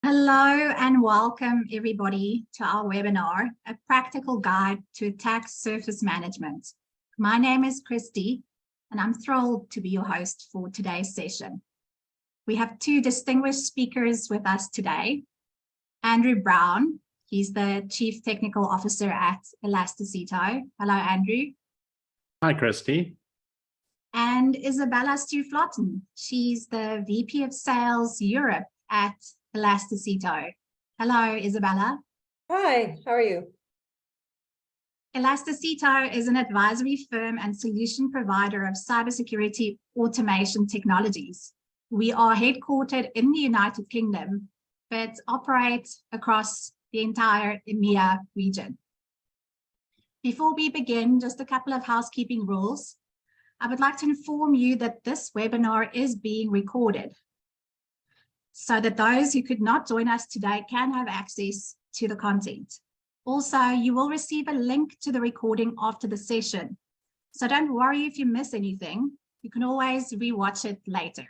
Hello and welcome everybody to our webinar, A Practical Guide to Attack Surface Management. My name is Christy and I'm thrilled to be your host for today's session. We have two distinguished speakers with us today. Andrew Brown, he's the Chief Technical Officer at Elasticito. Hello, Andrew. Hi, Christy. And Isabella Stuflotten, she's the VP of Sales Europe at Elasticito. Hello, Isabella. Hi, how are you? Elasticito is an advisory firm and solution provider of cybersecurity automation technologies. We are headquartered in the United Kingdom, but operate across the entire EMEA region. Before we begin, just a couple of housekeeping rules. I would like to inform you that this webinar is being recorded, so that those who could not join us today can have access to the content. Also, you will receive a link to the recording after the session. So don't worry if you miss anything, you can always rewatch it later.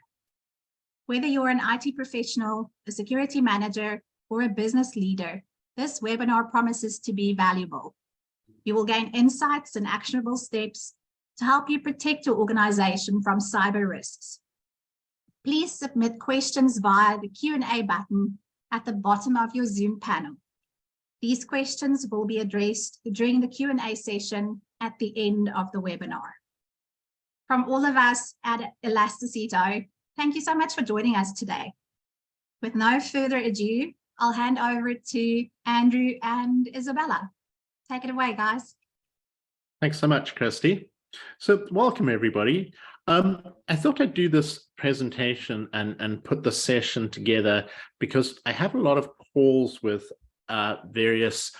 Whether you're an IT professional, a security manager, or a business leader, this webinar promises to be valuable. You will gain insights and actionable steps to help you protect your organization from cyber risks. Please submit questions via the Q&A button at the bottom of your Zoom panel. These questions will be addressed during the Q&A session at the end of the webinar. From all of us at Elasticito, thank you so much for joining us today. With no further ado, I'll hand over to Andrew and Isabella. Take it away, guys. Thanks so much, Christy. So welcome, everybody. I thought I'd do this presentation and put the session together because I have a lot of calls with various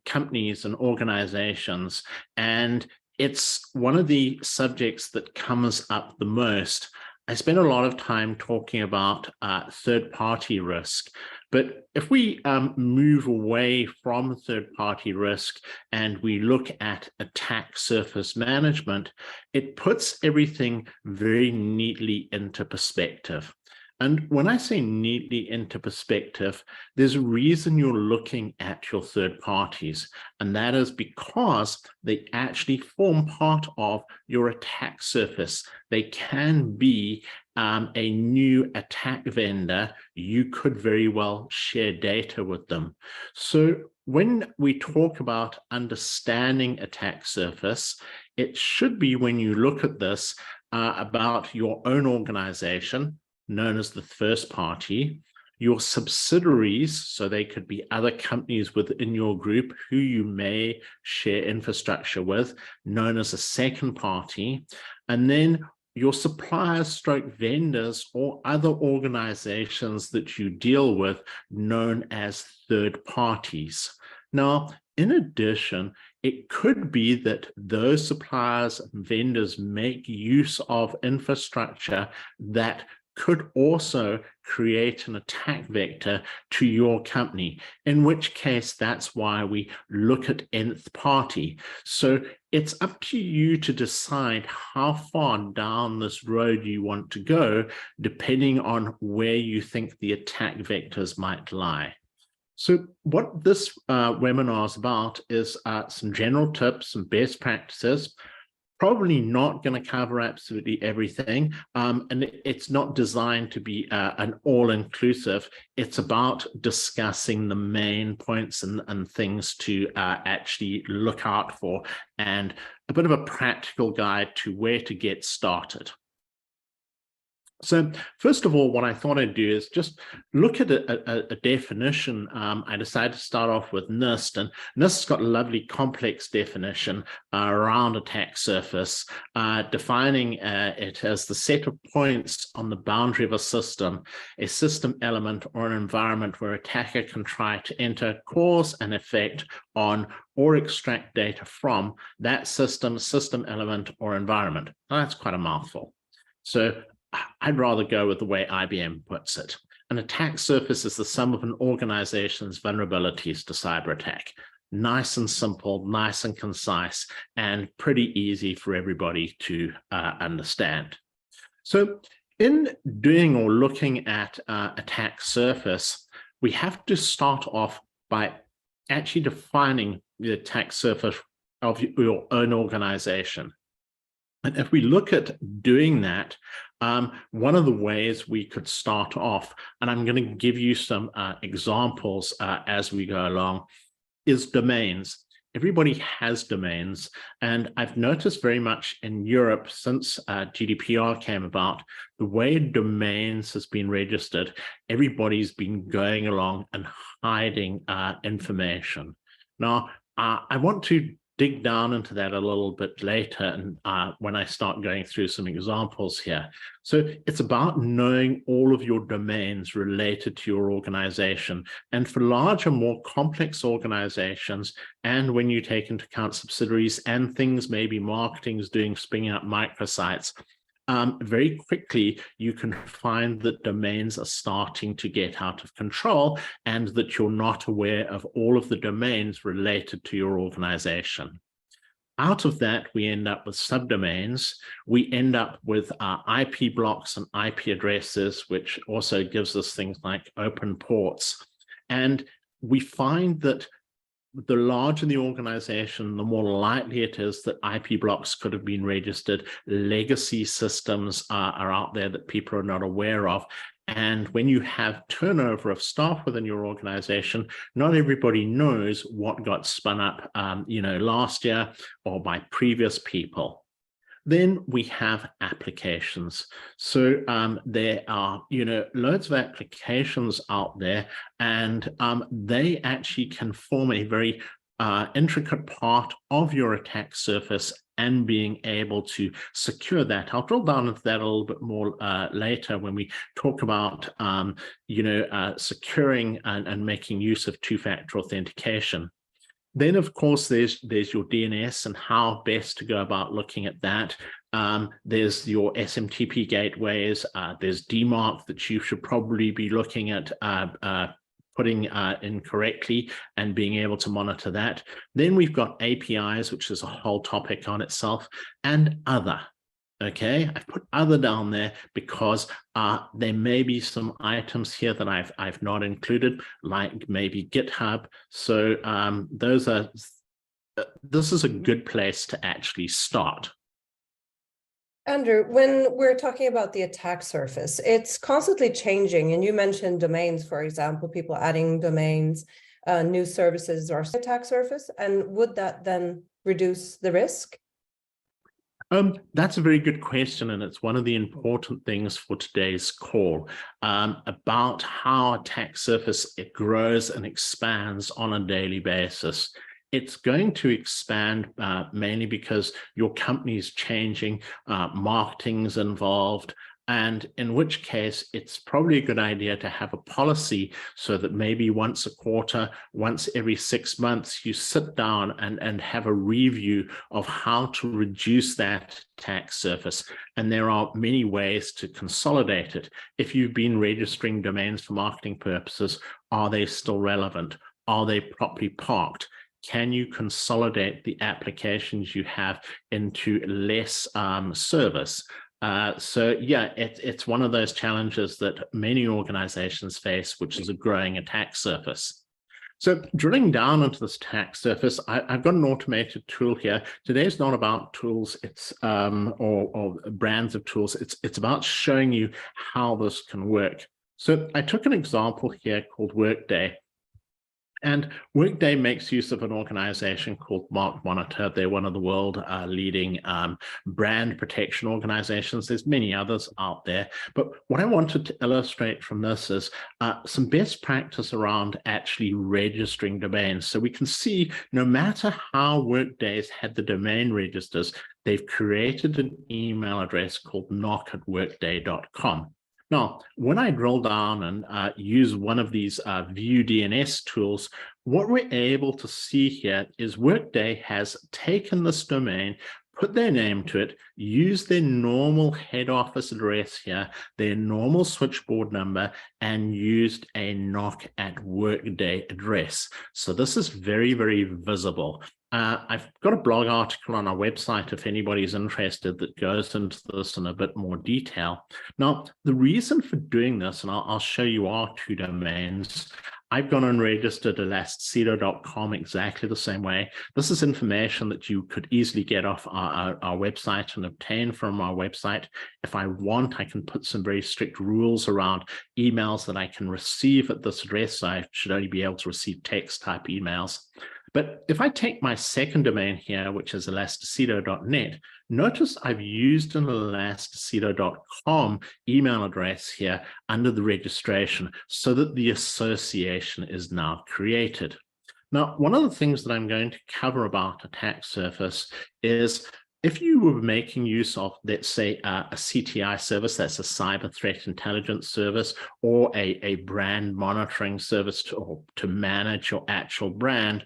companies and organizations, and it's one of the subjects that comes up the most. I spend a lot of time talking about third-party risk, but if we move away from third-party risk and we look at attack surface management, it puts everything very neatly into perspective. And when I say neatly into perspective, there's a reason you're looking at your third parties, and that is because they actually form part of your attack surface. They can be a new attack vendor. You could very well share data with them. So when we talk about understanding attack surface, it should be, when you look at this, about your own organization, known as the first party, your subsidiaries, so they could be other companies within your group who you may share infrastructure with, known as a second party, and then your suppliers stroke vendors or other organizations that you deal with, known as third parties. Now, in addition, it could be that those suppliers and vendors make use of infrastructure that could also create an attack vector to your company, in which case that's why we look at nth party. So it's up to you to decide how far down this road you want to go, depending on where you think the attack vectors might lie. So what this webinar is about is some general tips, some best practices. Probably not going to cover absolutely everything, and it's not designed to be an all-inclusive. It's about discussing the main points and things to actually look out for, and a bit of a practical guide to where to get started. So first of all, what I thought I'd do is just look at a definition. I decided to start off with NIST, and NIST's got a lovely complex definition around attack surface, defining it as the set of points on the boundary of a system element, or an environment where attacker can try to enter, cause an effect on, or extract data from that system element, or environment. Now, that's quite a mouthful. So I'd rather go with the way IBM puts it. An attack surface is the sum of an organization's vulnerabilities to cyber attack. Nice and simple, nice and concise, and pretty easy for everybody to understand. So in doing or looking at attack surface, we have to start off by actually defining the attack surface of your own organization. And if we look at doing that, one of the ways we could start off, and I'm going to give you some examples as we go along, is domains. Everybody has domains, and I've noticed very much in Europe since GDPR came about, the way domains has been registered, everybody's been going along and hiding information. Now, I want to dig down into that a little bit later and when I start going through some examples here. So it's about knowing all of your domains related to your organization. And for larger, more complex organizations, and when you take into account subsidiaries and things maybe marketing is doing, spinning up microsites, very quickly you can find that domains are starting to get out of control and that you're not aware of all of the domains related to your organization. Out of that, we end up with subdomains. We end up with IP blocks and IP addresses, which also gives us things like open ports. And we find that the larger the organization, the more likely it is that IP blocks could have been registered. Legacy systems are out there that people are not aware of. And when you have turnover of staff within your organization, not everybody knows what got spun up, last year or by previous people. Then we have applications. So there are, loads of applications out there, and they actually can form a very intricate part of your attack surface and being able to secure that. I'll drill down into that a little bit more later when we talk about, securing and making use of two-factor authentication. Then, of course, there's your DNS and how best to go about looking at that. There's your SMTP gateways. There's DMARC that you should probably be looking at putting in correctly and being able to monitor that. Then we've got APIs, which is a whole topic on itself, and other. Okay, I've put other down there because there may be some items here that I've not included, like maybe GitHub. So this is a good place to actually start. Andrew, when we're talking about the attack surface, it's constantly changing. And you mentioned domains, for example, people adding domains, new services or attack surface. And would that then reduce the risk? That's a very good question, and it's one of the important things for today's call about how attack surface it grows and expands on a daily basis. It's going to expand mainly because your company is changing, marketing's involved, and in which case it's probably a good idea to have a policy so that maybe once a quarter, once every 6 months, you sit down and have a review of how to reduce that attack surface. And there are many ways to consolidate it. If you've been registering domains for marketing purposes, are they still relevant? Are they properly parked? Can you consolidate the applications you have into less service? So yeah, it's one of those challenges that many organizations face, which is a growing attack surface. So drilling down into this attack surface, I've got an automated tool here. Today's not about tools, it's or brands of tools. It's about showing you how this can work. So I took an example here called Workday. And Workday makes use of an organization called Mark Monitor. They're one of the world leading brand protection organizations. There's many others out there. But what I wanted to illustrate from this is some best practice around actually registering domains. So we can see no matter how Workday's had the domain registers, they've created an email address called knock@workday.com. Now, when I drill down and use one of these view DNS tools, what we're able to see here is Workday has taken this domain, put their name to it, used their normal head office address here, their normal switchboard number, and used a knock@workday address. So this is very, very visible. I've got a blog article on our website if anybody's interested that goes into this in a bit more detail. Now, the reason for doing this, and I'll show you our two domains, I've gone and registered elastacito.com exactly the same way. This is information that you could easily get off our website and obtain from our website. If I want, I can put some very strict rules around emails that I can receive at this address. I should only be able to receive text type emails. But if I take my second domain here, which is elastacito.net, notice I've used an elastacito.com email address here under the registration so that the association is now created. Now, one of the things that I'm going to cover about attack surface is if you were making use of, let's say, a CTI service, that's a cyber threat intelligence service, or a brand monitoring service to manage your actual brand,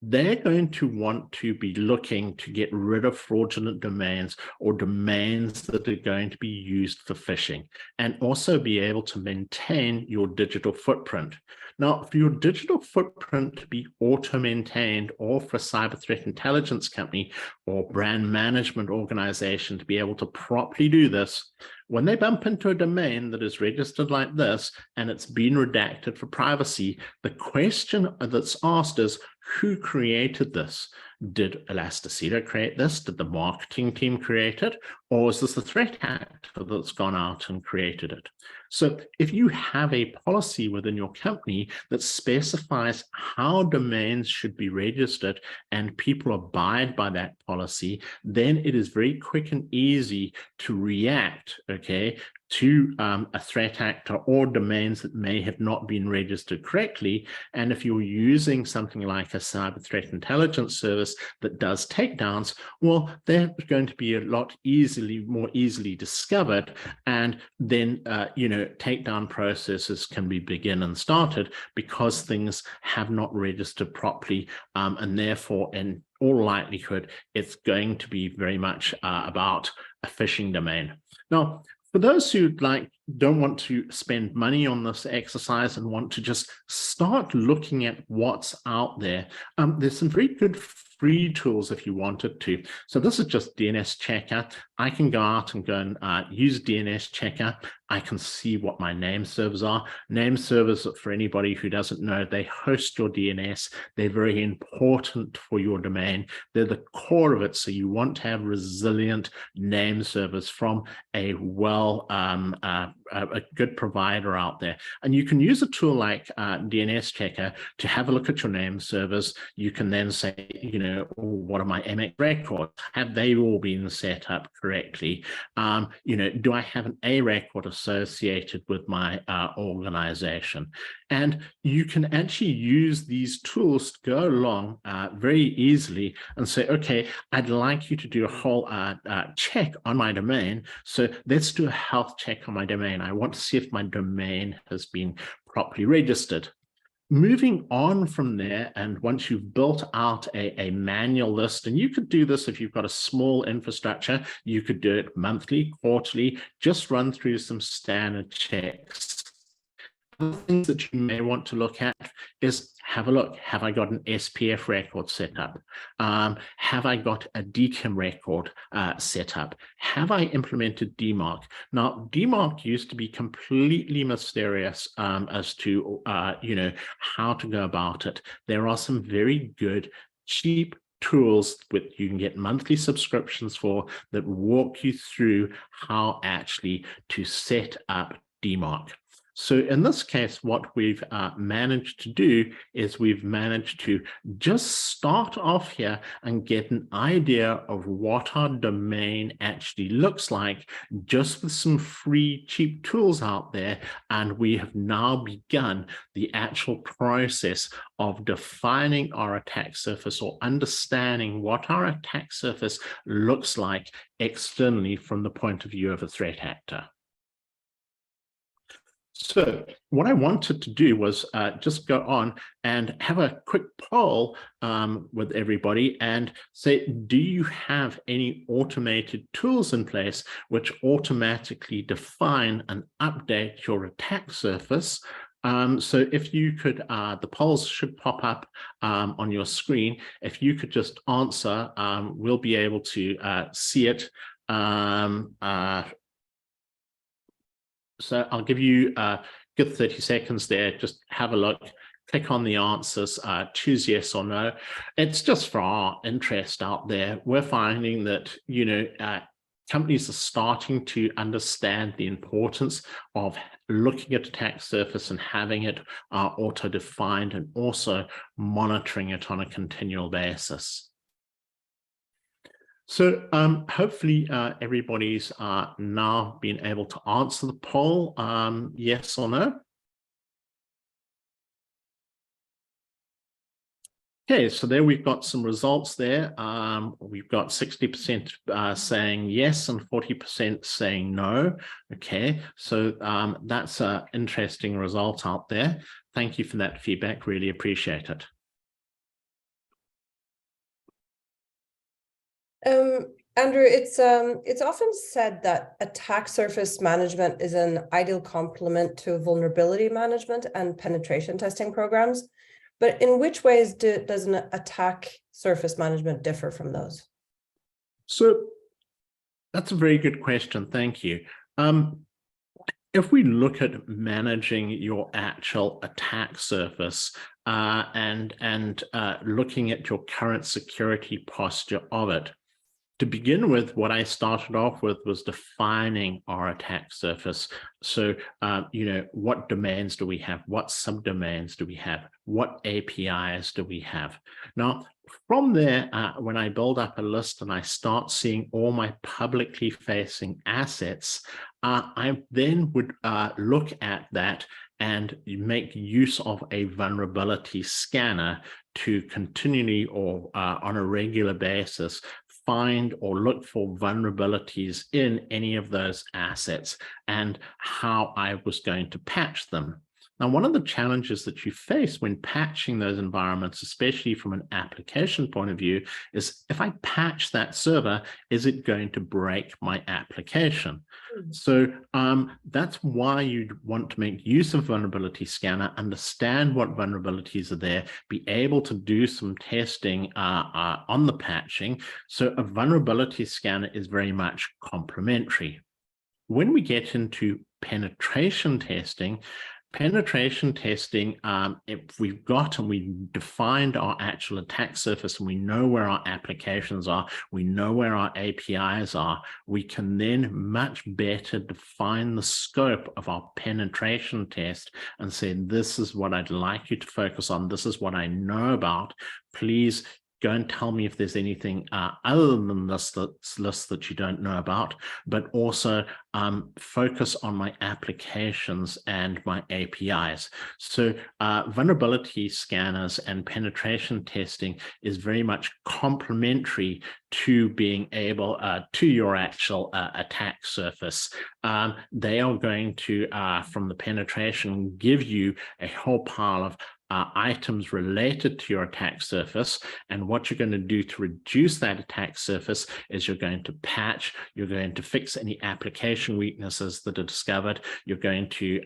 they're going to want to be looking to get rid of fraudulent domains or domains that are going to be used for phishing, and also be able to maintain your digital footprint. Now, for your digital footprint to be auto-maintained, or for a cyber threat intelligence company or brand management organization to be able to properly do this, when they bump into a domain that is registered like this and it's been redacted for privacy, the question that's asked is, who created this? Did Elastacito create this? Did the marketing team create it? Or is this the threat actor that's gone out and created it? So if you have a policy within your company that specifies how domains should be registered and people abide by that policy, then it is very quick and easy to react, okay, to a threat actor or domains that may have not been registered correctly. And if you're using something like a cyber threat intelligence service that does takedowns, well, they're going to be a lot more easily discovered. And then, takedown processes can be begin and started because things have not registered properly. And therefore, in all likelihood, it's going to be very much about a phishing domain. Now, for those who don't want to spend money on this exercise and want to just start looking at what's out there, there's some very good free tools if you wanted to. So this is just DNS Checker. I can go out and use DNS Checker. I can see what my name servers are. Name servers, for anybody who doesn't know, they host your DNS. They're very important for your domain. They're the core of it. So you want to have resilient name servers from a good provider out there. And you can use a tool like DNS Checker to have a look at your name servers. You can then say, what are my MX records? Have they all been set up correctly? Do I have an A record associated with my organization? And you can actually use these tools to go along very easily and say, okay, I'd like you to do a whole check on my domain. So let's do a health check on my domain. I want to see if my domain has been properly registered. Moving on from there, and once you've built out a manual list, and you could do this if you've got a small infrastructure, you could do it monthly, quarterly, just run through some standard checks. The things that you may want to look at is have a look. Have I got an SPF record set up? Have I got a DKIM record set up? Have I implemented DMARC? Now, DMARC used to be completely mysterious as to how to go about it. There are some very good, cheap tools that you can get monthly subscriptions for that walk you through how actually to set up DMARC. So in this case, what we've managed to do is we've managed to just start off here and get an idea of what our domain actually looks like, just with some free, cheap tools out there. And we have now begun the actual process of defining our attack surface, or understanding what our attack surface looks like externally from the point of view of a threat actor. So what I wanted to do was just go on and have a quick poll with everybody and say, do you have any automated tools in place which automatically define and update your attack surface? So if you could, the polls should pop up on your screen. If you could just answer, we'll be able to see it. So I'll give you Good 30 seconds there, just have a look, click on the answers, choose yes or no. It's just for our interest out there. We're finding that, companies are starting to understand the importance of looking at a attack surface and having it auto-defined, and also monitoring it on a continual basis. So hopefully everybody's now been able to answer the poll, yes or no. Okay, so there we've got some results there. We've got 60% saying yes and 40% saying no. Okay, so that's an interesting result out there. Thank you for that feedback, really appreciate it. Andrew, it's often said that attack surface management is an ideal complement to vulnerability management and penetration testing programs. But in which ways does an attack surface management differ from those? So that's a very good question. Thank you. If we look at managing your actual attack surface and looking at your current security posture of it, to begin with, what I started off with was defining our attack surface. So, what domains do we have? What subdomains do we have? What APIs do we have? Now, from there, when I build up a list and I start seeing all my publicly facing assets, I then would look at that and make use of a vulnerability scanner to continually or on a regular basis find or look for vulnerabilities in any of those assets and how I was going to patch them. Now, one of the challenges that you face when patching those environments, especially from an application point of view, is if I patch that server, is it going to break my application? So that's why you'd want to make use of vulnerability scanner, understand what vulnerabilities are there, be able to do some testing on the patching. So a vulnerability scanner is very much complementary. When we get into penetration testing, if we've got and we defined our actual attack surface and we know where our applications are, we know where our APIs are, we can then much better define the scope of our penetration test and say, this is what I'd like you to focus on. This is what I know about. Please go and tell me if there's anything other than this list that you don't know about, but also focus on my applications and my APIs. So vulnerability scanners and penetration testing is very much complementary to being able to your actual attack surface. They are going to, from the penetration, give you a whole pile of items related to your attack surface. And what you're going to do to reduce that attack surface is you're going to patch, you're going to fix any application weaknesses that are discovered, you're going to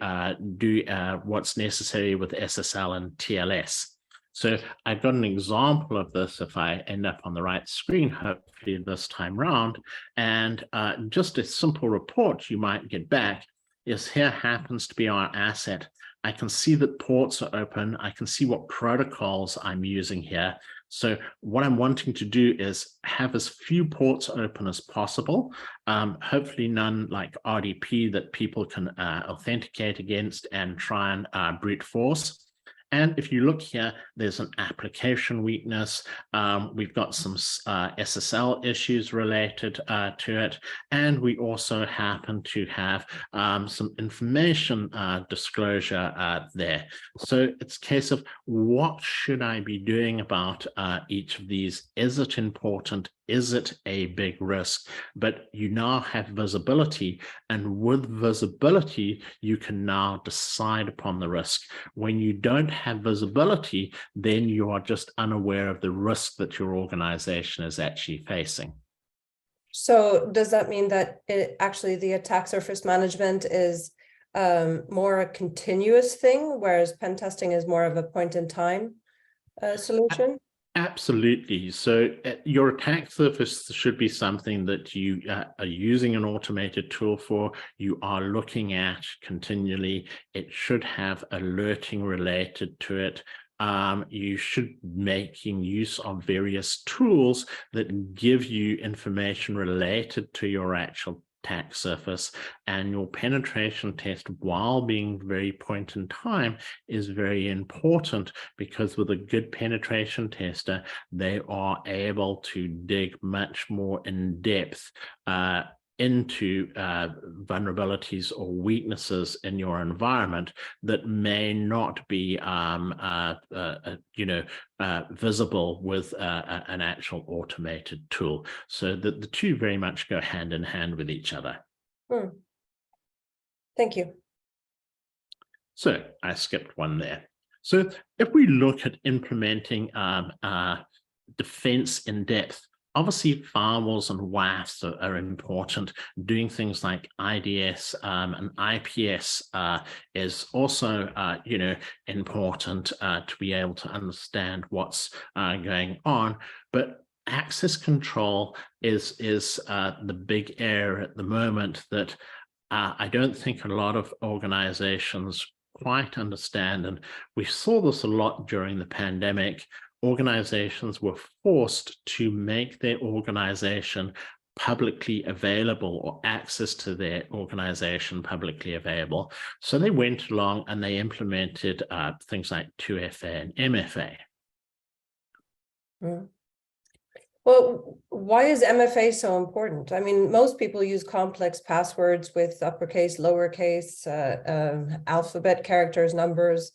do what's necessary with SSL and TLS. So I've got an example of this if I end up on the right screen, hopefully this time round. And just a simple report you might get back is here happens to be our asset. I can see that ports are open. I can see what protocols I'm using here. So what I'm wanting to do is have as few ports open as possible, hopefully none like RDP that people can authenticate against and try and brute force. And if you look here, there's an application weakness. We've got some SSL issues related to it. And we also happen to have some information disclosure there. So it's a case of what should I be doing about each of these? Is it important? Is it a big risk? But you now have visibility, and with visibility, you can now decide upon the risk. When you don't have visibility, then you are just unaware of the risk that your organization is actually facing. So does that mean that actually the attack surface management is more a continuous thing, whereas pen testing is more of a point in time solution? Absolutely. So your attack surface should be something that you are using an automated tool for, you are looking at continually. It should have alerting related to it. You should be making use of various tools that give you information related to your actual attack surface, and your penetration test, while being very point in time, is very important, because with a good penetration tester, they are able to dig much more in depth into vulnerabilities or weaknesses in your environment that may not be visible with an actual automated tool. So that the two very much go hand in hand with each other. Thank you. So I skipped one there. So if we look at implementing defense in depth, obviously firewalls and WAFs are important. Doing things like IDS and IPS is also important to be able to understand what's going on. But access control is the big area at the moment that I don't think a lot of organizations quite understand. And we saw this a lot during the pandemic. Organizations were forced to make their organization publicly available, or access to their organization publicly available. So they went along and they implemented things like 2FA and MFA. Well, why is MFA so important? I mean, most people use complex passwords with uppercase, lowercase, alphabet characters, numbers,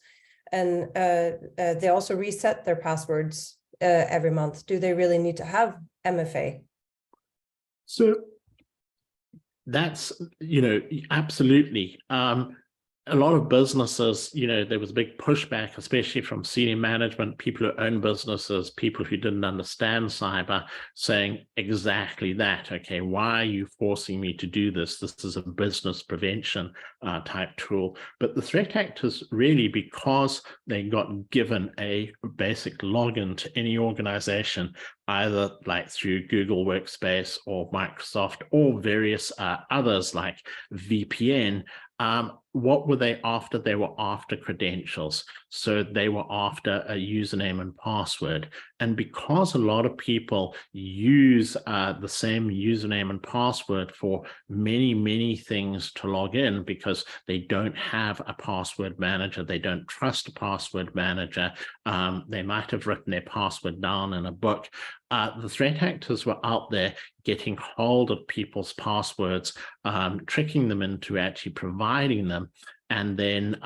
and they also reset their passwords every month. Do they really need to have MFA? So that's, absolutely. A lot of businesses, there was a big pushback, especially from senior management, people who own businesses, people who didn't understand cyber, saying exactly that. Okay, why are you forcing me to do this? This is a business prevention type tool. But the threat actors, really, because they got given a basic login to any organization, either like through Google Workspace or Microsoft or various others like VPN, what were they after? They were after credentials. So they were after a username and password. And because a lot of people use the same username and password for many, many things to log in, because they don't have a password manager, they don't trust a password manager, they might have written their password down in a book. The threat actors were out there getting hold of people's passwords, tricking them into actually providing them, and then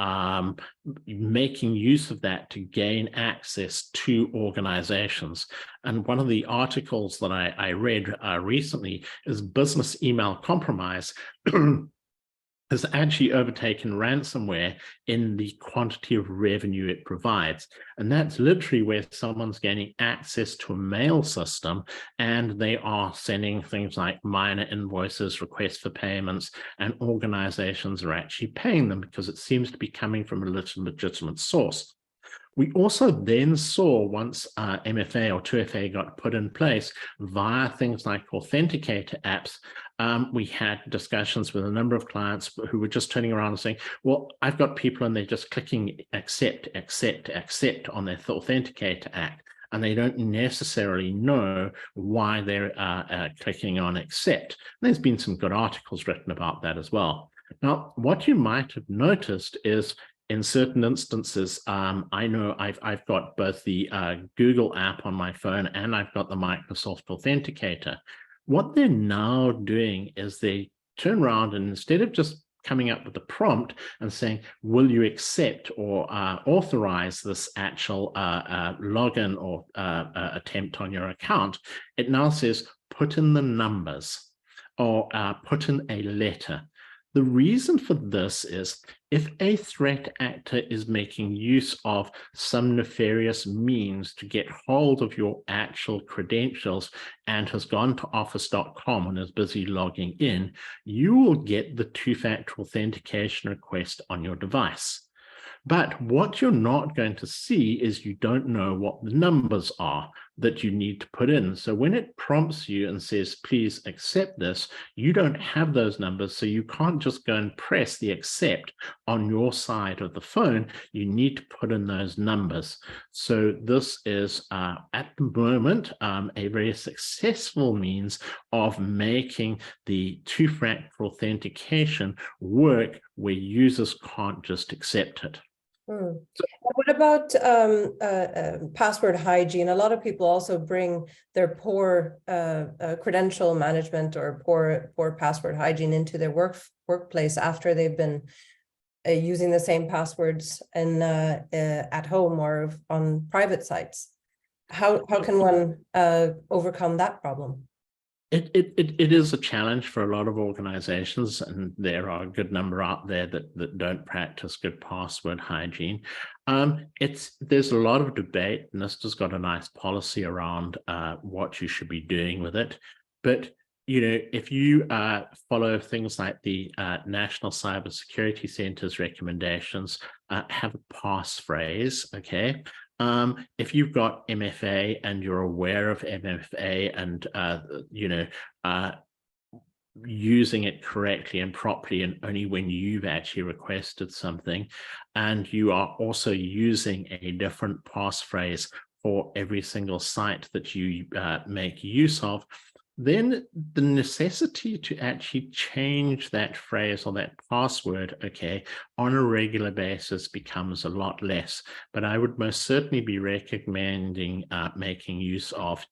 making use of that to gain access to organizations. And one of the articles that I read recently is Business Email Compromise has actually overtaken ransomware in the quantity of revenue it provides. And that's literally where someone's gaining access to a mail system, and they are sending things like minor invoices, requests for payments, and organizations are actually paying them because it seems to be coming from a legitimate source. We also then saw, once MFA or 2FA got put in place via things like authenticator apps, we had discussions with a number of clients who were just turning around and saying, well, I've got people and they're just clicking accept, accept, accept on their authenticator app, and they don't necessarily know why they're clicking on accept. And there's been some good articles written about that as well. Now, what you might have noticed is, in certain instances, I know I've got both the Google app on my phone and I've got the Microsoft Authenticator. What they're now doing is they turn around, and instead of just coming up with a prompt and saying, will you accept or authorize this actual login or attempt on your account, it now says, put in the numbers or put in a letter. The reason for this is, if a threat actor is making use of some nefarious means to get hold of your actual credentials and has gone to office.com and is busy logging in, you will get the two-factor authentication request on your device. But what you're not going to see is you don't know what the numbers are that you need to put in. So when it prompts you and says, please accept this, you don't have those numbers. So you can't just go and press the accept on your side of the phone. You need to put in those numbers. So this is at the moment a very successful means of making the two-factor authentication work where users can't just accept it. What about password hygiene? A lot of people also bring their poor credential management or poor password hygiene into their workplace after they've been using the same passwords at home or on private sites. How can one overcome that problem? It is a challenge for a lot of organizations, and there are a good number out there that don't practice good password hygiene. There's a lot of debate, and NIST's got a nice policy around what you should be doing with it. But if you follow things like the National Cybersecurity Center's recommendations, have a passphrase, okay? If you've got MFA and you're aware of MFA and, using it correctly and properly and only when you've actually requested something, and you are also using a different passphrase for every single site that you make use of, then the necessity to actually change that phrase or that password, okay, on a regular basis becomes a lot less. But I would most certainly be recommending making use of,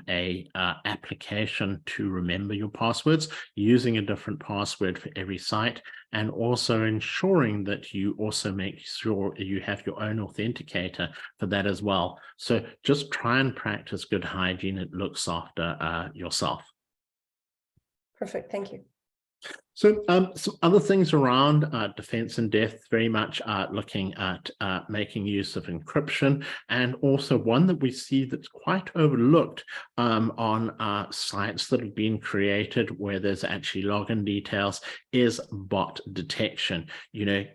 a application to remember your passwords, using a different password for every site, and also ensuring that you also make sure you have your own authenticator for that as well. So just try and practice good hygiene. It looks after yourself. Perfect. Thank you. So some other things around defense in depth, very much looking at making use of encryption, and also one that we see that's quite overlooked on sites that have been created where there's actually login details is bot detection.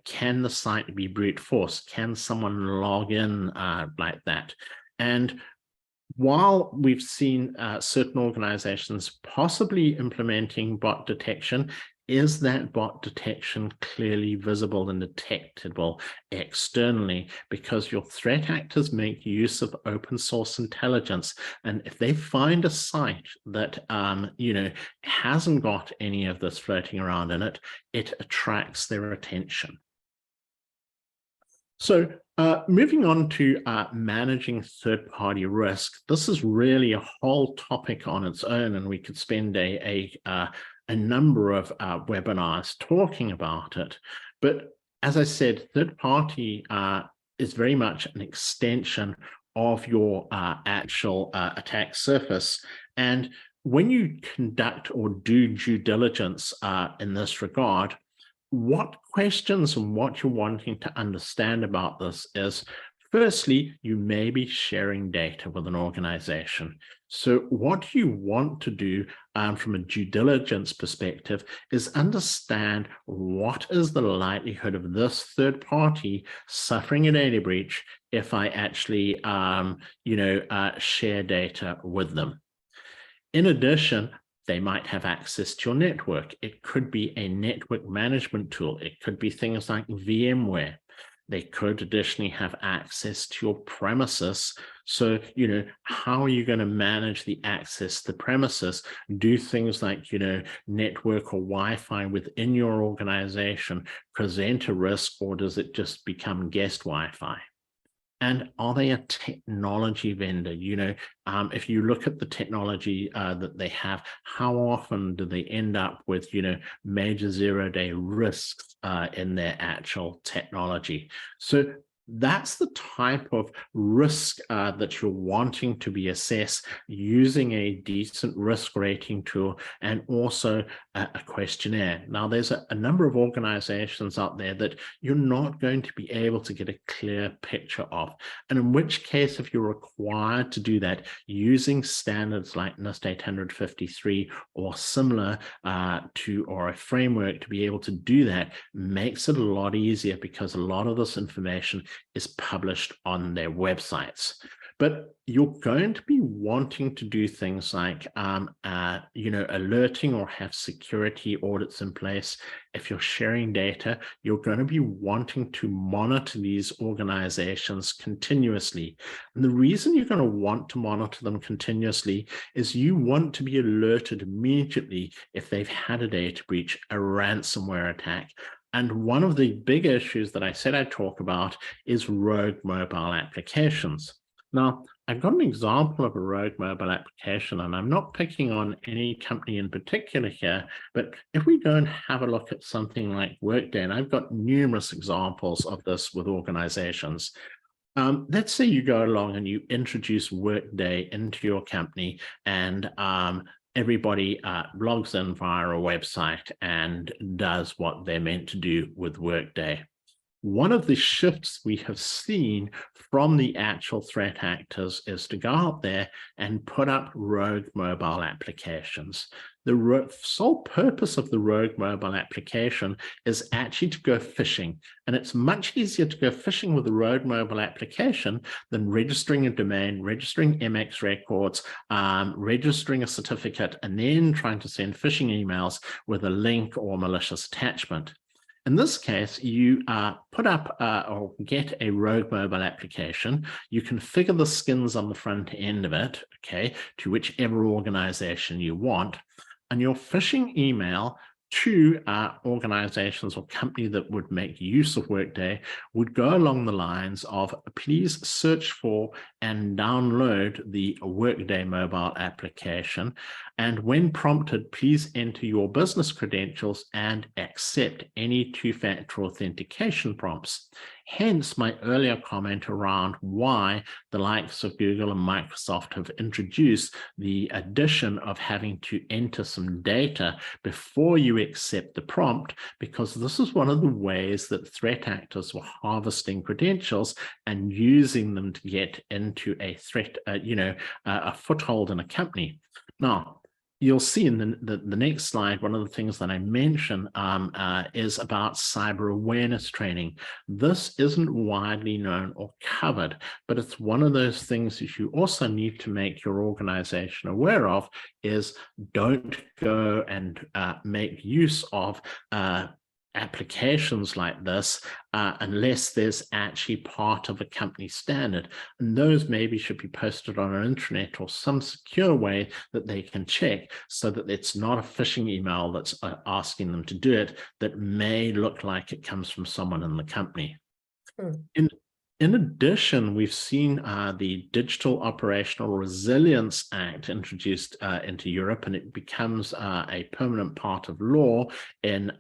Can the site be brute force? Can someone log in like that? And while we've seen certain organizations possibly implementing bot detection, is that bot detection clearly visible and detectable externally? Because your threat actors make use of open source intelligence. And if they find a site that, hasn't got any of this floating around in it, it attracts their attention. So moving on to managing third-party risk, this is really a whole topic on its own, and we could spend a number of webinars talking about it. But as I said, third-party is very much an extension of your actual attack surface. And when you conduct or do due diligence in this regard, what questions and what you're wanting to understand about this is, firstly, you may be sharing data with an organization. So what you want to do from a due diligence perspective is understand what is the likelihood of this third party suffering a data breach if I actually, share data with them. In addition, they might have access to your network. It could be a network management tool. It could be things like VMware. They could additionally have access to your premises. So, how are you going to manage the access to the premises? Do things like, network or Wi-Fi within your organization present a risk, or does it just become guest Wi-Fi? And are they a technology vendor? If you look at the technology that they have, how often do they end up with, major zero-day risks in their actual technology? So that's the type of risk that you're wanting to be assessed using a decent risk rating tool and also a questionnaire. Now, there's a number of organizations out there that you're not going to be able to get a clear picture of. And in which case, if you're required to do that using standards like NIST 853 or similar or a framework to be able to do that, makes it a lot easier because a lot of this information is published on their websites. But you're going to be wanting to do things like, alerting or have security audits in place. If you're sharing data, you're going to be wanting to monitor these organizations continuously. And the reason you're going to want to monitor them continuously is you want to be alerted immediately if they've had a data breach, a ransomware attack. And one of the big issues that I said I'd talk about is rogue mobile applications. Now, I've got an example of a rogue mobile application, and I'm not picking on any company in particular here, but if we go and have a look at something like Workday, and I've got numerous examples of this with organizations. Let's say you go along and you introduce Workday into your company, and everybody logs in via a website and does what they're meant to do with Workday. One of the shifts we have seen from the actual threat actors is to go out there and put up rogue mobile applications. The sole purpose of the rogue mobile application is actually to go phishing. And it's much easier to go phishing with a rogue mobile application than registering a domain, registering MX records, registering a certificate, and then trying to send phishing emails with a link or malicious attachment. In this case, you put up or get a rogue mobile application. You configure the skins on the front end of it, okay, to whichever organization you want. And your phishing email to organizations or company that would make use of Workday would go along the lines of, please search for and download the Workday mobile application. And when prompted, please enter your business credentials and accept any two-factor authentication prompts. Hence my earlier comment around why the likes of Google and Microsoft have introduced the addition of having to enter some data before you accept the prompt, because this is one of the ways that threat actors were harvesting credentials and using them to get into a threat, a foothold in a company. Now, you'll see in the next slide, one of the things that I mention is about cyber awareness training. This isn't widely known or covered, but it's one of those things that you also need to make your organization aware of, is don't go and make use of applications like this unless there's actually part of a company standard. And those maybe should be posted on an intranet or some secure way that they can check, so that it's not a phishing email that's asking them to do it that may look like it comes from someone in the company. In addition, we've seen the Digital Operational Resilience Act introduced into Europe, and it becomes a permanent part of law in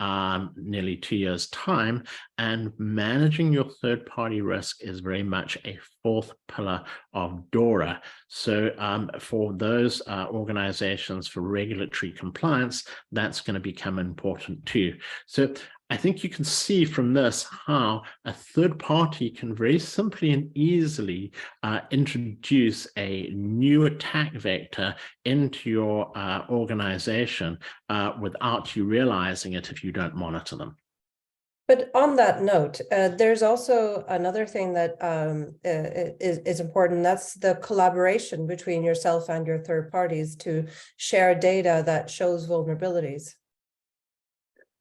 nearly 2 years' time. And managing your third-party risk is very much a fourth pillar of DORA. So for those organizations for regulatory compliance, that's going to become important too. So I think you can see from this how a third party can very simply and easily introduce a new attack vector into your organization without you realizing it if you don't monitor them. But on that note, there's also another thing that is important. That's the collaboration between yourself and your third parties to share data that shows vulnerabilities.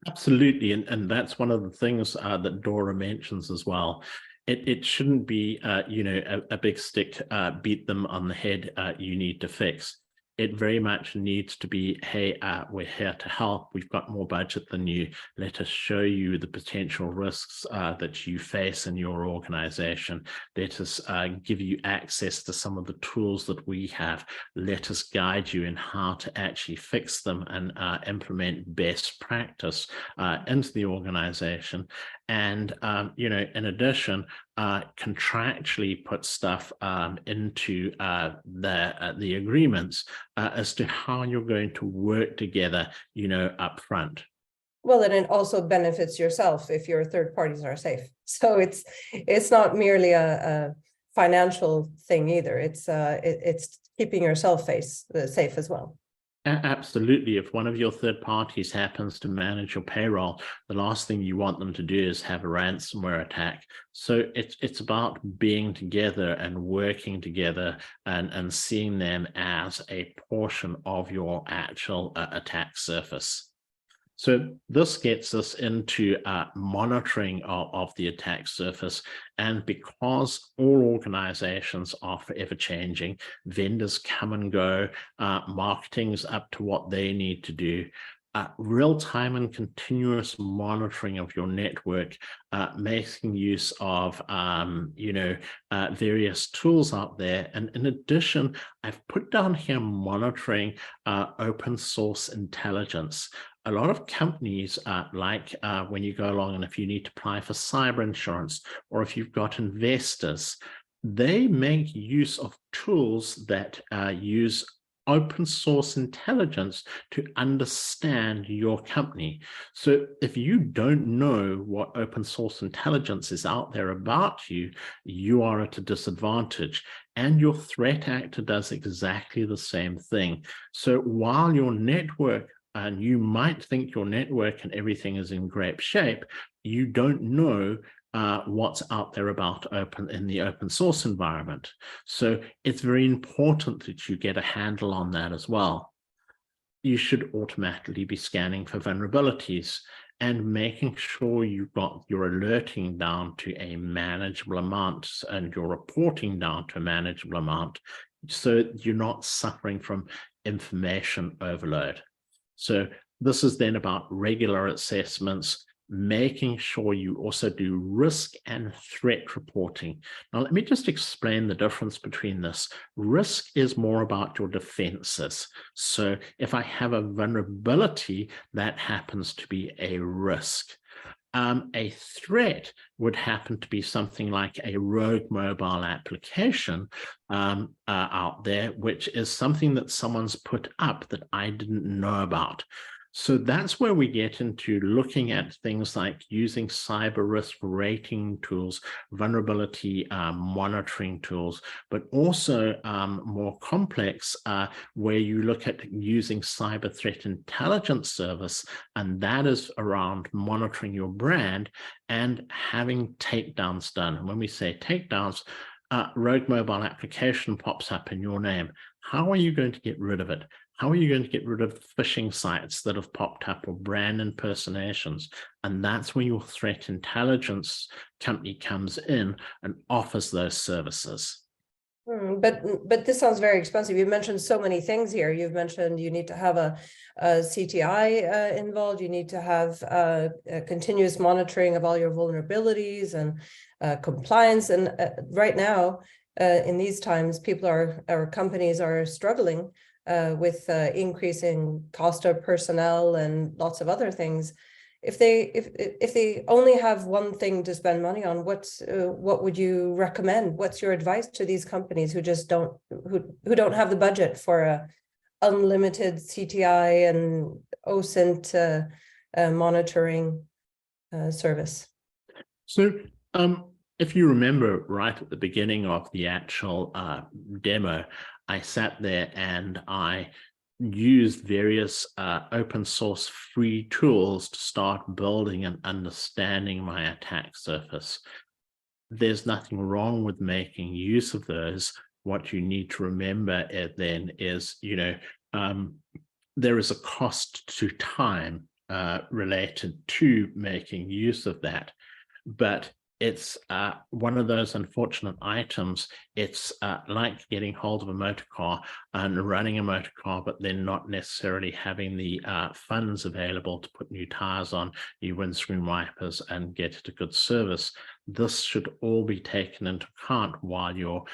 Absolutely, and that's one of the things that Dora mentions as well. It shouldn't be, a big stick, beat them on the head, you need to fix. It very much needs to be, hey, we're here to help. We've got more budget than you. Let us show you the potential risks that you face in your organization. Let us give you access to some of the tools that we have. Let us guide you in how to actually fix them and implement best practice into the organization. and in addition, contractually put stuff into the agreements as to how you're going to work together, up front. Well, and it also benefits yourself if your third parties are safe. So it's not merely a financial thing either. It's keeping yourself safe as well. Absolutely. If one of your third parties happens to manage your payroll, the last thing you want them to do is have a ransomware attack. So it's about being together and working together and seeing them as a portion of your actual attack surface. So this gets us into monitoring of the attack surface. And because all organizations are forever changing, vendors come and go, marketing's up to what they need to do, real-time and continuous monitoring of your network, making use of various tools out there. And in addition, I've put down here monitoring open source intelligence. A lot of companies, like when you go along and if you need to apply for cyber insurance, or if you've got investors, they make use of tools that use open source intelligence to understand your company. So if you don't know what open source intelligence is out there about you, you are at a disadvantage. And your threat actor does exactly the same thing. So while your network, and you might think your network and everything is in great shape, you don't know what's out there about in the open source environment. So it's very important that you get a handle on that as well. You should automatically be scanning for vulnerabilities and making sure you've got your alerting down to a manageable amount and your reporting down to a manageable amount, so you're not suffering from information overload. So this is then about regular assessments, making sure you also do risk and threat reporting. Now, let me just explain the difference between this. Risk is more about your defenses. So if I have a vulnerability, that happens to be a risk. A threat would happen to be something like a rogue mobile application out there, which is something that someone's put up that I didn't know about. So that's where we get into looking at things like using cyber risk rating tools, vulnerability monitoring tools, but also more complex, where you look at using cyber threat intelligence service, and that is around monitoring your brand and having takedowns done. And when we say takedowns, rogue mobile application pops up in your name. How are you going to get rid of it? How are you going to get rid of phishing sites that have popped up or brand impersonations? And that's where your threat intelligence company comes in and offers those services. But this sounds very expensive. You've mentioned so many things here. You've mentioned you need to have a CTI involved. You need to have a continuous monitoring of all your vulnerabilities and compliance. And right now, in these times, companies are struggling with increasing cost of personnel and lots of other things. If they only have one thing to spend money on, what would you recommend? What's your advice to these companies who just don't have the budget for a unlimited CTI and OSINT monitoring service? So if you remember right at the beginning of the actual demo, I sat there and I used various open source free tools to start building and understanding my attack surface. There's nothing wrong with making use of those. What you need to remember then is, there is a cost to time related to making use of that. But it's one of those unfortunate items. It's like getting hold of a motor car and running a motor car, but then not necessarily having the funds available to put new tires on, new windscreen wipers, and get it a good service. This should all be taken into account while you're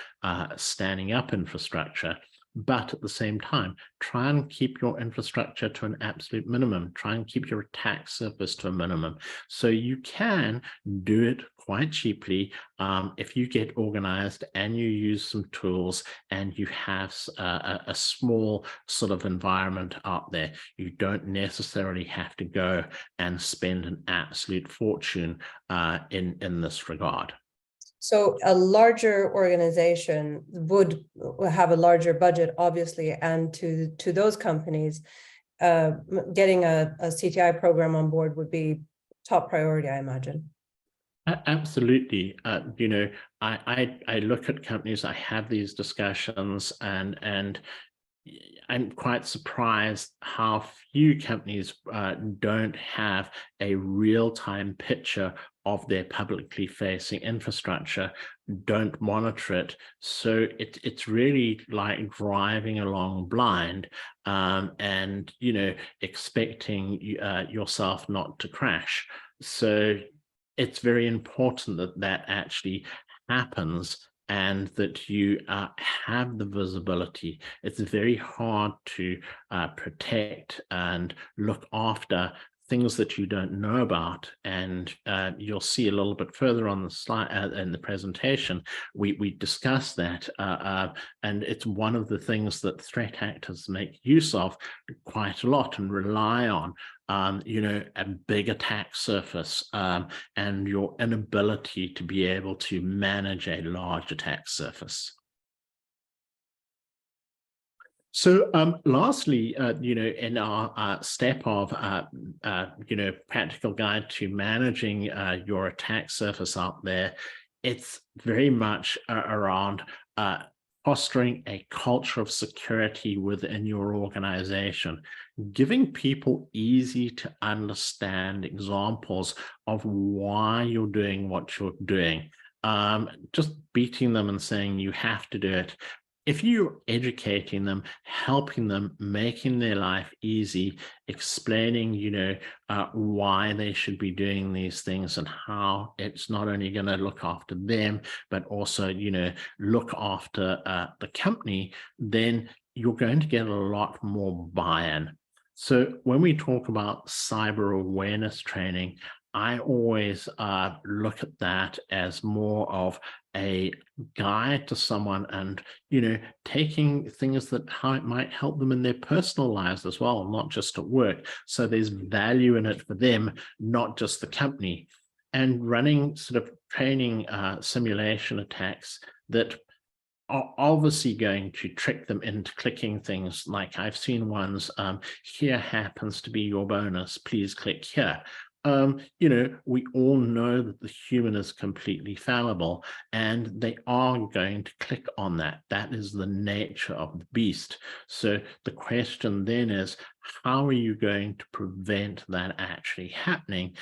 standing up infrastructure. but at the same time, try and keep your infrastructure to an absolute minimum. Try and keep your attack surface to a minimum. So you can do it quite cheaply if you get organized and you use some tools and you have a small sort of environment out there. You don't necessarily have to go and spend an absolute fortune in this regard. So a larger organization would have a larger budget, obviously, and to those companies, getting a CTI program on board would be top priority, I imagine. Absolutely. You know, I look at companies, I have these discussions, and I'm quite surprised how few companies don't have a real-time picture of their publicly facing infrastructure, don't monitor it. So it's really like driving along blind and, you know, expecting yourself not to crash. So it's very important that that actually happens and that you have the visibility. It's very hard to protect and look after things that you don't know about. And you'll see a little bit further on the slide in the presentation, we discuss that. And it's one of the things that threat actors make use of quite a lot and rely on. You know, a big attack surface and your inability to be able to manage a large attack surface. So lastly, you know, in our step of, you know, practical guide to managing your attack surface out there, it's very much around fostering a culture of security within your organization, giving people easy to understand examples of why you're doing what you're doing. Just beating them and saying you have to do it. If you're educating them, helping them, making their life easy, explaining, you know, why they should be doing these things and how it's not only going to look after them, but also, you know, look after the company, then you're going to get a lot more buy-in. So when we talk about cyber awareness training, I always look at that as more of a guide to someone and, you know, taking things that might help them in their personal lives as well, not just at work. So there's value in it for them, not just the company. And running sort of training simulation attacks that are obviously going to trick them into clicking things like I've seen ones, here happens to be your bonus, please click here. You know, we all know that the human is completely fallible and they are going to click on that. That is the nature of the beast. So the question then is, how are you going to prevent that actually happening?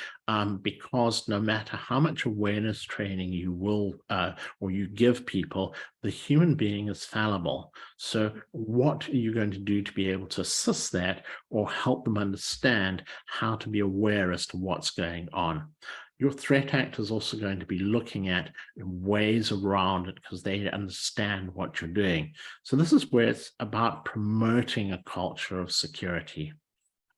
Because no matter how much awareness training you will or you give people, the human being is fallible. So what are you going to do to be able to assist that or help them understand how to be aware as to what's going on? Your threat actor is also going to be looking at ways around it because they understand what you're doing. So this is where it's about promoting a culture of security.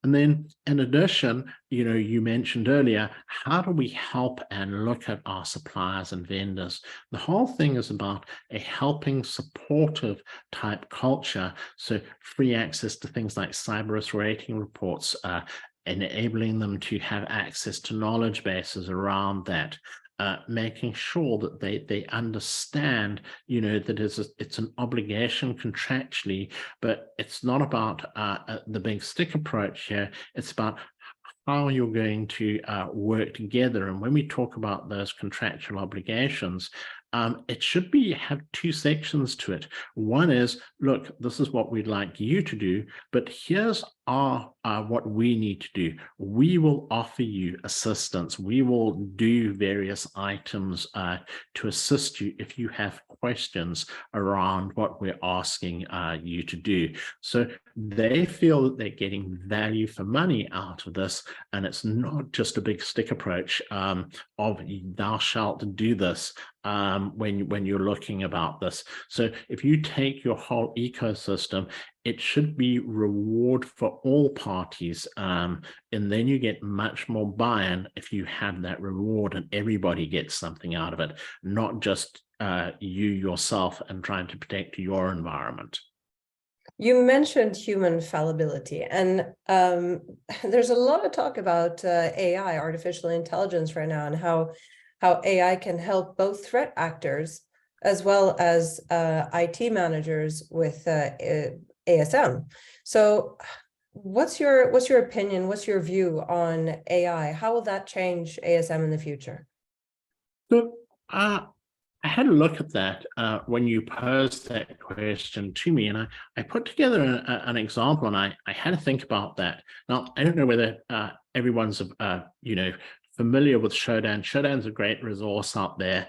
And then in addition, you know, you mentioned earlier, how do we help and look at our suppliers and vendors? The whole thing is about a helping, supportive type culture. So free access to things like cyber risk rating reports, enabling them to have access to knowledge bases around that. Making sure that they understand, you know, that it's an obligation contractually, but it's not about the big stick approach here. It's about how you're going to work together. And when we talk about those contractual obligations, it should have two sections to it. One is, look, this is what we'd like you to do, but here's what we need to do. We will offer you assistance. We will do various items to assist you if you have questions around what we're asking you to do. So they feel that they're getting value for money out of this, and it's not just a big stick approach of thou shalt do this when you're looking about this. So if you take your whole ecosystem, it should be reward for all parties, and then you get much more buy-in if you have that reward and everybody gets something out of it, not just you yourself and trying to protect your environment. You mentioned human fallibility, and there's a lot of talk about AI, artificial intelligence, right now, and how AI can help both threat actors as well as IT managers with ASM. So what's your opinion? What's your view on AI? How will that change ASM in the future? So I had a look at that when you posed that question to me, and I put together an example, and I had to think about that. Now, I don't know whether everyone's familiar with Shodan. Shodan's a great resource out there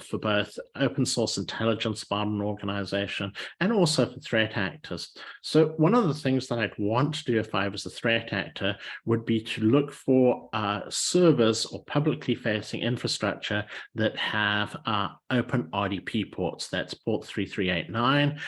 for both open source intelligence about an organization and also for threat actors. So one of the things that I'd want to do if I was a threat actor would be to look for servers or publicly facing infrastructure that have open RDP ports. That's port 3389,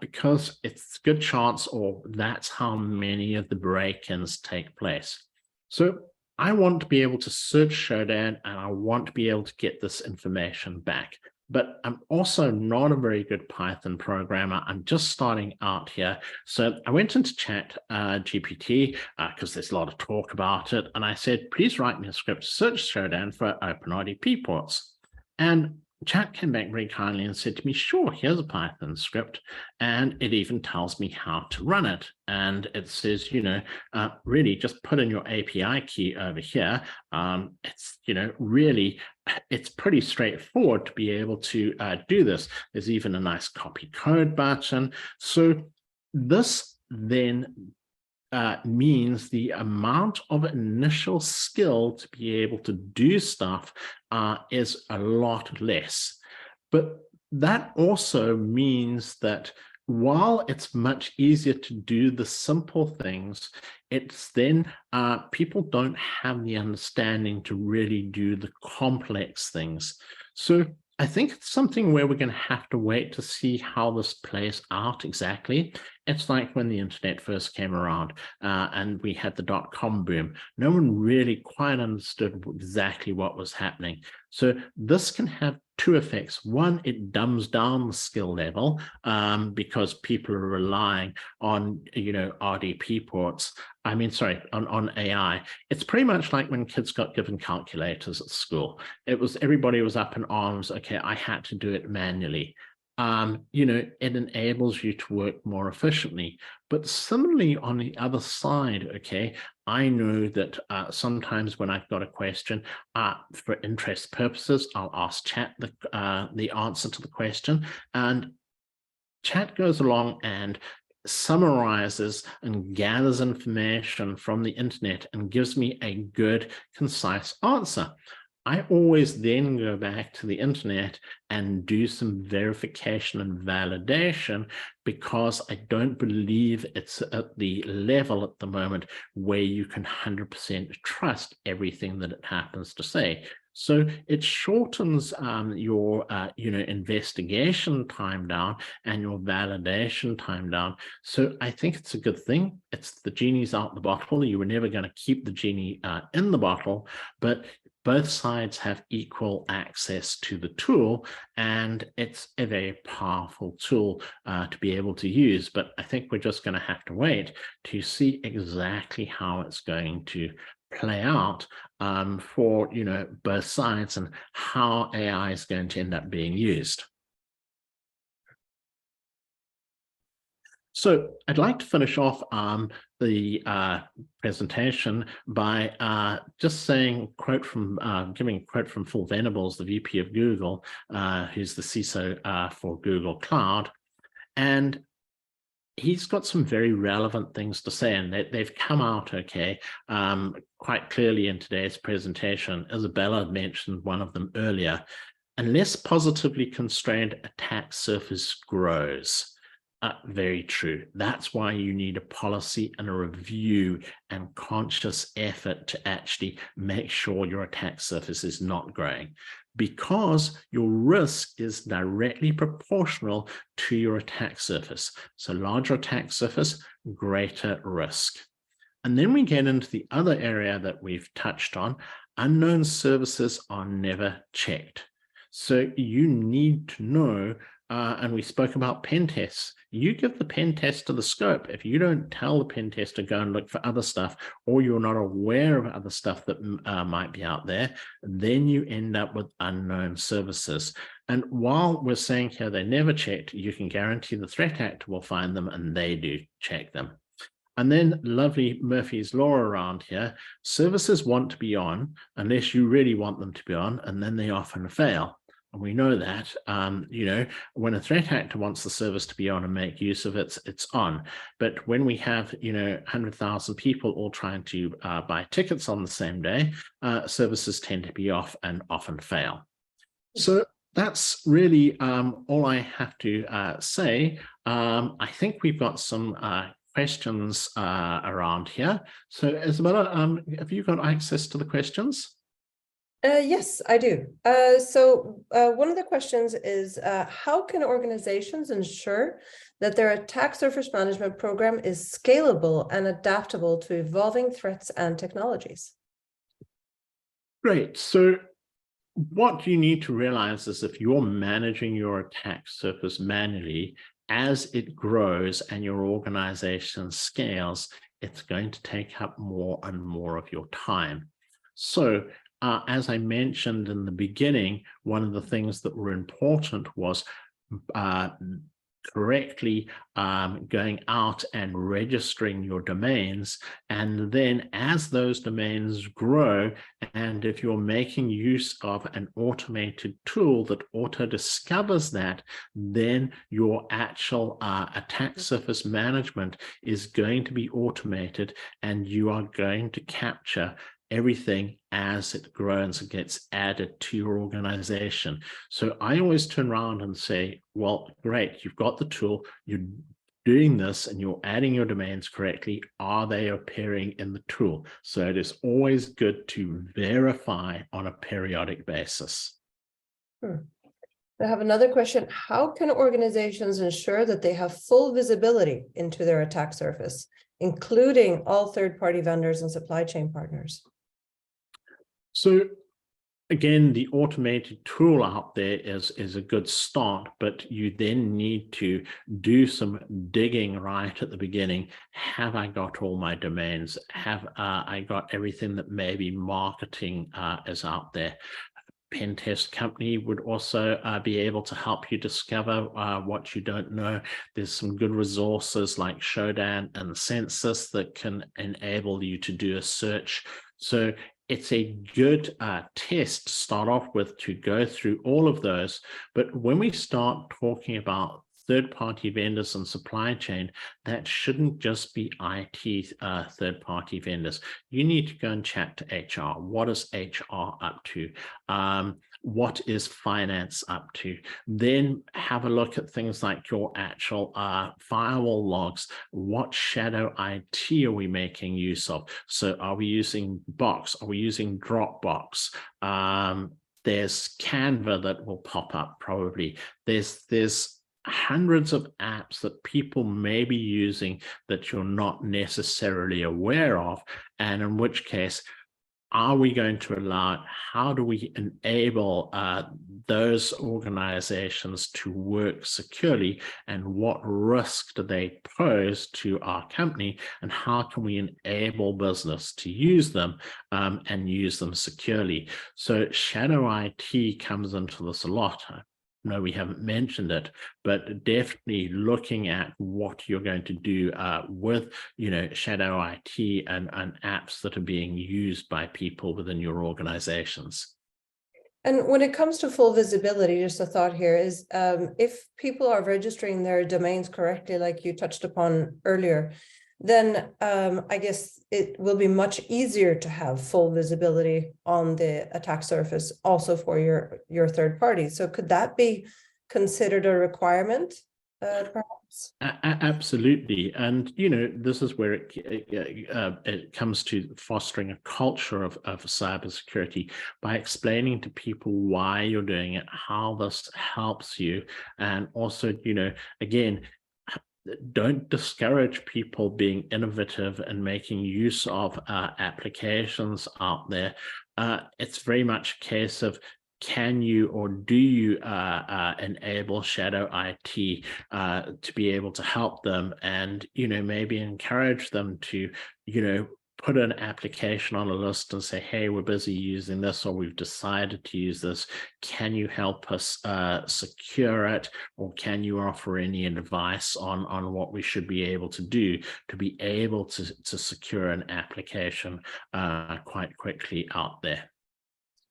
because it's a good chance, or that's how many of the break-ins take place. So I want to be able to search Shodan, and I want to be able to get this information back. But I'm also not a very good Python programmer. I'm just starting out here. So I went into Chat GPT because there's a lot of talk about it. And I said, please write me a script to search Shodan for OpenRDP ports. And Chat came back very kindly and said to me, sure, here's a Python script. And it even tells me how to run it. And it says, really just put in your API key over here. It's, really, it's pretty straightforward to be able to do this. There's even a nice copy code button. So this then means the amount of initial skill to be able to do stuff is a lot less. But that also means that while it's much easier to do the simple things, it's then people don't have the understanding to really do the complex things. So I think it's something where we're going to have to wait to see how this plays out exactly. It's like when the internet first came around and we had the dot-com boom. No one really quite understood exactly what was happening. So this can have two effects. One, it dumbs down the skill level because people are relying on, RDP ports. On AI. It's pretty much like when kids got given calculators at school. Everybody was up in arms. Okay, I had to do it manually. It enables you to work more efficiently. But similarly, on the other side, okay, I know that sometimes when I've got a question, for interest purposes, I'll ask Chat the answer to the question, and Chat goes along and summarizes and gathers information from the internet and gives me a good, concise answer. I always then go back to the internet and do some verification and validation because I don't believe it's at the level at the moment where you can 100% trust everything that it happens to say. So it shortens your investigation time down and your validation time down. So I think it's a good thing. It's the genie's out the bottle. You were never going to keep the genie in the bottle, but both sides have equal access to the tool, and it's a very powerful tool to be able to use. But I think we're just going to have to wait to see exactly how it's going to play out for both sides and how AI is going to end up being used. So I'd like to finish off the presentation by just saying giving a quote from Phil Venables, the VP of Google, who's the CISO for Google Cloud. And he's got some very relevant things to say, and they've come out quite clearly in today's presentation. Isabella mentioned one of them earlier. Unless positively constrained attack surface grows, Very true. That's why you need a policy and a review and conscious effort to actually make sure your attack surface is not growing, because your risk is directly proportional to your attack surface. So larger attack surface, greater risk. And then we get into the other area that we've touched on. Unknown services are never checked. So you need to know, and we spoke about pen tests. You give the pen tester the scope. If you don't tell the pen tester to go and look for other stuff, or you're not aware of other stuff that might be out there, then you end up with unknown services. And while we're saying here they're never checked, you can guarantee the threat actor will find them, and they do check them. And then lovely Murphy's Law around here, services want to be on unless you really want them to be on, and then they often fail. And we know that, you know, when a threat actor wants the service to be on and make use of it, it's on. But when we have, you know, 100,000 people all trying to buy tickets on the same day, services tend to be off and often fail. So that's really all I have to say. I think we've got some questions around here. So Isabella, have you got access to the questions? Yes, I do. So one of the questions is, how can organizations ensure that their attack surface management program is scalable and adaptable to evolving threats and technologies? Great. So what you need to realize is if you're managing your attack surface manually, as it grows and your organization scales, it's going to take up more and more of your time. So as I mentioned in the beginning, one of the things that were important was correctly going out and registering your domains. And then as those domains grow, and if you're making use of an automated tool that auto-discovers that, then your actual attack surface management is going to be automated, and you are going to capture everything as it grows and gets added to your organization. So I always turn around and say, well, great, you've got the tool, you're doing this and you're adding your domains correctly. Are they appearing in the tool? So it is always good to verify on a periodic basis. I have another question. How can organizations ensure that they have full visibility into their attack surface, including all third-party vendors and supply chain partners? So again, the automated tool out there is a good start, but you then need to do some digging right at the beginning. Have I got all my domains? Have I got everything that maybe marketing is out there? Pen test company would also be able to help you discover what you don't know. There's some good resources like Shodan and Census that can enable you to do a search. So it's a good test to start off with to go through all of those. But when we start talking about third-party vendors and supply chain, that shouldn't just be IT third-party vendors. You need to go and chat to HR. What is HR up to? What is finance up to? Then have a look at things like your actual firewall logs. What shadow IT are we making use of? So are we using Box? Are we using Dropbox? There's Canva that will pop up probably. There's hundreds of apps that people may be using that you're not necessarily aware of, and in which case, are we going to allow it? How do we enable those organizations to work securely, and what risk do they pose to our company, and how can we enable business to use them and use them securely? So shadow IT comes into this a lot. No, we haven't mentioned it, but definitely looking at what you're going to do with, shadow IT and apps that are being used by people within your organizations. And when it comes to full visibility, just a thought here is, if people are registering their domains correctly, like you touched upon earlier, then I guess it will be much easier to have full visibility on the attack surface also for your third party. So could that be considered a requirement perhaps? Absolutely. And, this is where it comes to fostering a culture of cybersecurity by explaining to people why you're doing it, how this helps you. And also, again, don't discourage people being innovative and making use of applications out there. It's very much a case of, can you or do you enable shadow IT to be able to help them, and maybe encourage them to put an application on a list and say, hey, we're busy using this, or we've decided to use this. Can you help us secure it, or can you offer any advice on what we should be able to do to be able to secure an application quite quickly out there?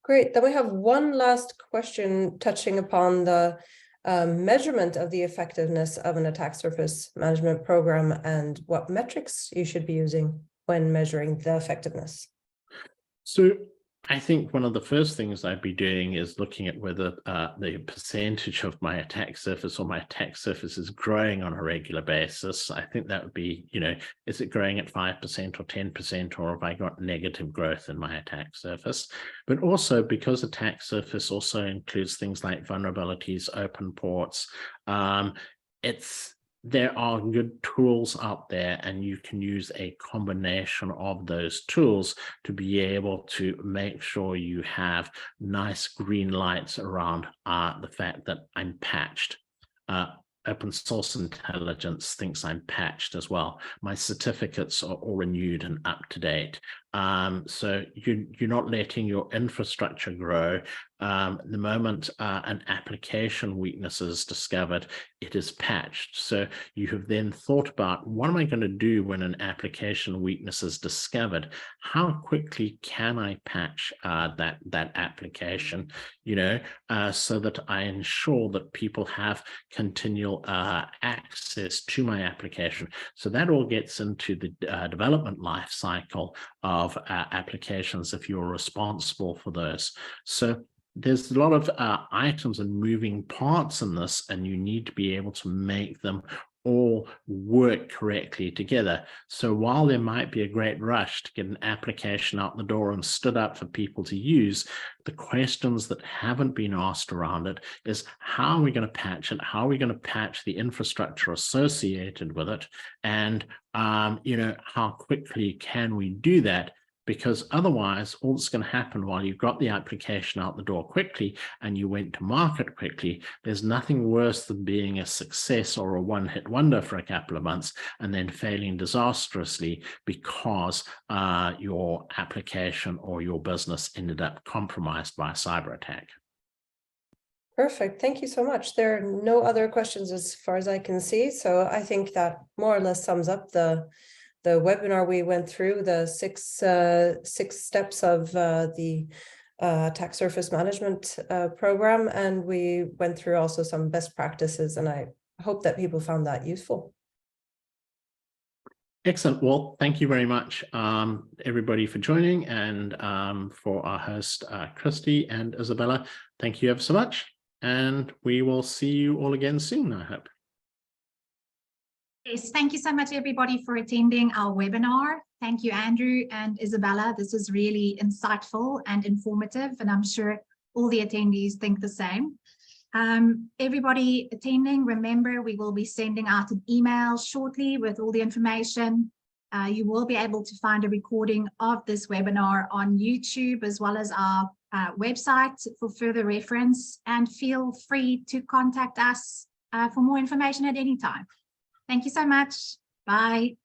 Great. Then we have one last question touching upon the measurement of the effectiveness of an attack surface management program and what metrics you should be using when measuring the effectiveness. So I think one of the first things I'd be doing is looking at whether the percentage of my attack surface or my attack surface is growing on a regular basis. I think that would be, is it growing at 5% or 10%, or have I got negative growth in my attack surface? But also, because attack surface also includes things like vulnerabilities, open ports, there are good tools out there, and you can use a combination of those tools to be able to make sure you have nice green lights around the fact that I'm patched. Open source intelligence thinks I'm patched as well. My certificates are all renewed and up to date. So you're not letting your infrastructure grow. The moment an application weakness is discovered, it is patched. So you have then thought about, what am I going to do when an application weakness is discovered? How quickly can I patch that application, so that I ensure that people have continual access to my application? So that all gets into the development life cycle of applications if you're responsible for those. So there's a lot of items and moving parts in this, and you need to be able to make them all work correctly together. So while there might be a great rush to get an application out the door and stood up for people to use, the questions that haven't been asked around it is, how are we going to patch it? How are we going to patch the infrastructure associated with it? And, how quickly can we do that? Because otherwise, all that's going to happen while you've got the application out the door quickly and you went to market quickly, there's nothing worse than being a success or a one-hit wonder for a couple of months and then failing disastrously because your application or your business ended up compromised by a cyber attack. Perfect. Thank you so much. There are no other questions as far as I can see. So I think that more or less sums up the webinar. We went through the six steps of the attack surface management program, and we went through also some best practices, and I hope that people found that useful. Excellent. Well, thank you very much, everybody, for joining, and for our host, Christy and Isabella. Thank you ever so much, and we will see you all again soon, I hope. Yes, thank you so much, everybody, for attending our webinar. Thank you, Andrew and Isabella. This was really insightful and informative, and I'm sure all the attendees think the same. Everybody attending, remember, we will be sending out an email shortly with all the information. You will be able to find a recording of this webinar on YouTube, as well as our website for further reference, and feel free to contact us for more information at any time. Thank you so much. Bye.